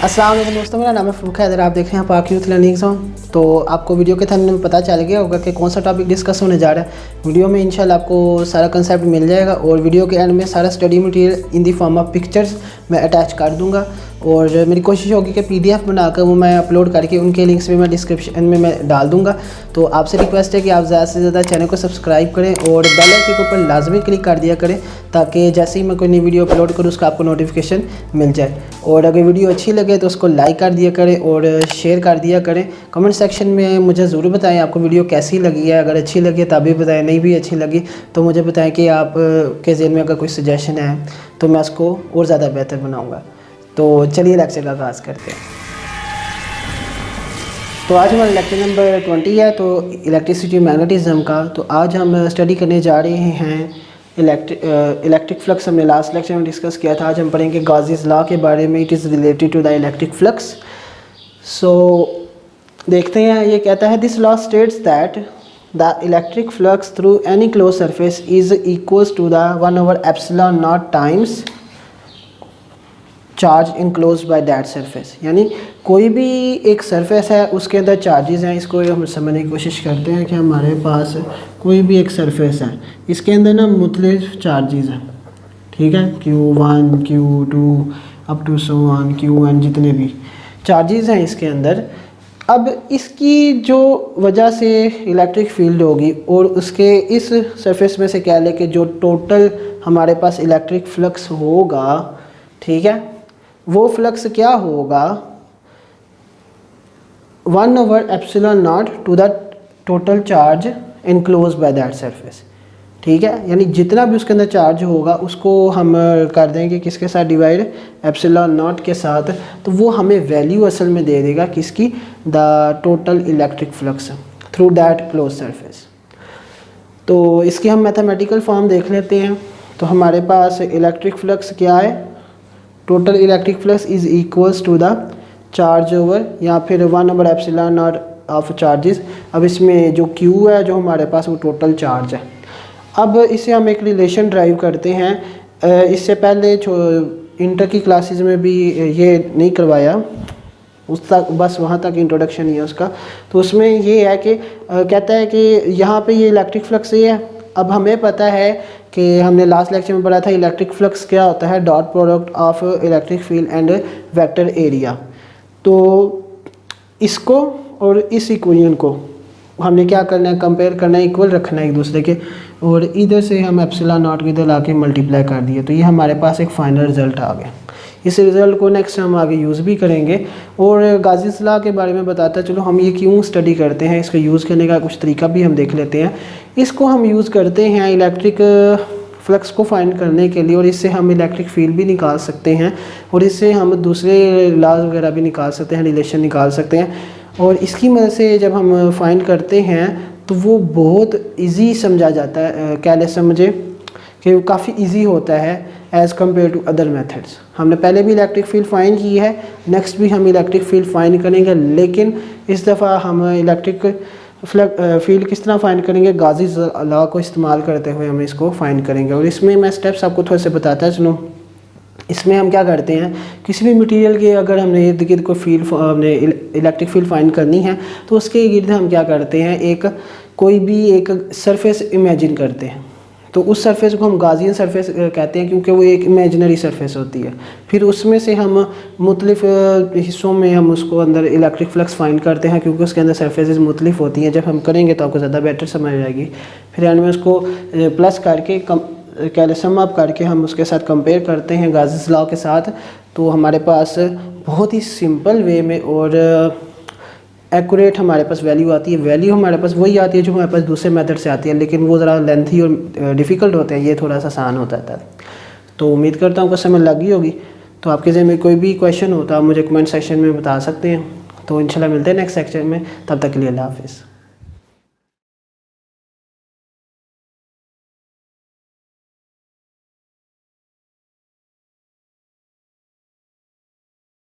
अस्सलाम वालेकुम दोस्तों, मेरा नाम है फ़रूक हैदर। आप देख रहे हैं पाक यूथ लर्निंग जोन। तो आपको वीडियो के थंबनेल में पता चल गया होगा कि कौन सा टॉपिक डिस्कस होने जा रहा है। वीडियो में इंशाल्लाह आपको सारा कंसेप्ट मिल जाएगा और वीडियो के एंड में सारा study material in the form of pictures मैं अटैच कर दूँगा और मेरी कोशिश होगी कि PDF बनाकर वो मैं अपलोड करके उनके लिंक्स भी मैं डिस्क्रिप्शन में मैं डाल दूँगा। तो आपसे रिक्वेस्ट है कि आप ज़्यादा से ज़्यादा चैनल को सब्सक्राइब करें और बेल आइकन के ऊपर लाजमी क्लिक कर दिया करें ताकि जैसे ही मैं कोई नई वीडियो अपलोड करूँ उसका आपको नोटिफिकेशन मिल जाए। और अगर वीडियो अच्छी लगे तो उसको लाइक कर दिया करें और शेयर कर दिया करें। कमेंट सेक्शन में मुझे ज़रूर बताएं आपको वीडियो कैसी लगी है। अगर अच्छी लगी तब भी बताएं, नहीं भी अच्छी लगी तो मुझे बताएं कि आप के ज़हन में अगर कोई सजेशन है तो मैं उसको और ज़्यादा बेहतर बनाऊँगा। तो चलिए लेक्चर का आगाज़ करते हैं। तो आज हमारा लेक्चर नंबर 20 है, तो इलेक्ट्रिसिटी मैग्नेटिज्म का। तो आज हम स्टडी करने जा रहे हैं इलेक्ट्रिक फ्लक्स। हमने लास्ट लेक्चर में डिस्कस किया था। आज हम पढ़ेंगे गाज़ीज़ लॉ के बारे में। It is related to the electric flux. So देखते हैं, ये कहता है this law states that the electric flux through any close surface is equals to the 1/ε0 times charge enclose by that surface. यानी कोई भी एक सरफेस है उसके अंदर चार्जेस हैं। इसको हम समझने की कोशिश करते हैं कि हमारे पास कोई भी एक सरफेस है, इसके अंदर ना मुख्तलिफ चार्जेस हैं, ठीक है, Q1 Q2 up to so on Qn, जितने भी चार्जेस हैं इसके अंदर। अब इसकी जो वजह से इलेक्ट्रिक फील्ड होगी और उसके इस सरफेस में से क्या लेके जो टोटल हमारे पास इलेक्ट्रिक फ्लक्स होगा, ठीक है, वो फ्लक्स क्या होगा 1/ε0 to the total charge enclose by that surface, ठीक है। यानी जितना भी उसके अंदर चार्ज होगा उसको हम कर देंगे किसके साथ डिवाइड, ε0 के साथ। तो वो हमें वैल्यू असल में दे देगा किसकी, the total electric flux through that close surface. तो इसकी हम मैथमेटिकल फॉर्म देख लेते हैं। तो हमारे पास इलेक्ट्रिक फ्लक्स क्या है, total electric flux is equals to the charge over या फिर 1/ε0 ऑफ चार्जेस। अब इसमें जो Q है जो हमारे पास वो टोटल चार्ज है। अब इससे हम एक रिलेशन ड्राइव करते हैं। इससे पहले इंटर की क्लासेस में भी ये नहीं करवाया, उस तक बस वहाँ तक इंट्रोडक्शन ही है उसका। तो उसमें ये है कि कहता है कि यहाँ पे ये इलेक्ट्रिक फ्लक्स ये है। अब हमें पता है कि हमने लास्ट लेक्चर में पढ़ा था इलेक्ट्रिक फ्लक्स क्या होता है, dot product of electric field and vector area. तो इसको और इस इक्वेशन को हमने क्या करना है, कंपेयर करना है, इक्वल रखना है एक दूसरे के, और इधर से हम ε0 को इधर ला के मल्टीप्लाई कर दिए। तो ये हमारे पास एक फाइनल रिजल्ट आ गया। इस रिज़ल्ट को नेक्स्ट हम आगे यूज़ भी करेंगे। और गाज़ीज़ लॉ के बारे में बताता चलो हम ये क्यों स्टडी करते हैं, इसका यूज़ करने का कुछ तरीका भी हम देख लेते हैं। इसको हम यूज़ करते हैं इलेक्ट्रिक फ्लक्स को फाइंड करने के लिए, और इससे हम इलेक्ट्रिक फील्ड भी निकाल सकते हैं और इससे हम दूसरे लॉज वगैरह भी निकाल सकते हैं, रिलेशन निकाल सकते हैं। और इसकी मदद से जब हम फाइंड करते हैं तो वो बहुत ईजी समझा जाता है, क्या समझे कि काफ़ी ईजी होता है as compare to other methods. हमने पहले भी इलेक्ट्रिक फील्ड फाइंड की है, नेक्स्ट भी हम इलेक्ट्रिक फील्ड फाइंड करेंगे, लेकिन इस दफ़ा हम इलेक्ट्रिक फील्ड किस तरह फाइंड करेंगे, गाज़ीज़ लॉ को इस्तेमाल करते हुए हम इसको फाइंड करेंगे। और इसमें मैं स्टेप्स आपको थोड़े से बताता चलूँ। इसमें हम क्या करते हैं, किसी भी मटेरियल के अगर हमने इर्द गिर्द को फील्ड हमने इलेक्ट्रिक फील्ड फाइंड करनी है तो उसके गिर्द हम क्या करते हैं, एक कोई भी एक सरफेस इमेजिन करते हैं। तो उस सरफेस को हम गाज़ियन सरफेस कहते हैं क्योंकि वो एक इमेजिनरी सरफेस होती है। फिर उसमें से हम मुख्तलिफ हिस्सों में हम उसको अंदर इलेक्ट्रिक फ्लक्स फाइंड करते हैं क्योंकि उसके अंदर सरफेसेस मुख्तलिफ होती हैं। जब हम करेंगे तो आपको ज़्यादा बेटर समझ आएगी। फिर एंड में उसको प्लस करके सम अप करके हम उसके साथ कंपेयर करते हैं गाज़ीज़ लॉ के साथ। तो हमारे पास बहुत ही सिंपल वे में और एक्यूरेट हमारे पास वैल्यू आती है। वैल्यू हमारे पास वही आती है जो हमारे पास दूसरे मेथड से आती है, लेकिन वो ज़रा लेंथी और डिफ़िकल्ट होते हैं, ये थोड़ा सा आसान होता है। तो उम्मीद करता हूँ कुछ समझ लगी होगी। तो आपके ज़हन में कोई भी क्वेश्चन होता है आप मुझे कमेंट सेक्शन में बता सकते हैं। तो इंशाल्लाह मिलते हैं नेक्स्ट सेक्शन में, तब तक के लिए अल्लाह हाफ़िज़।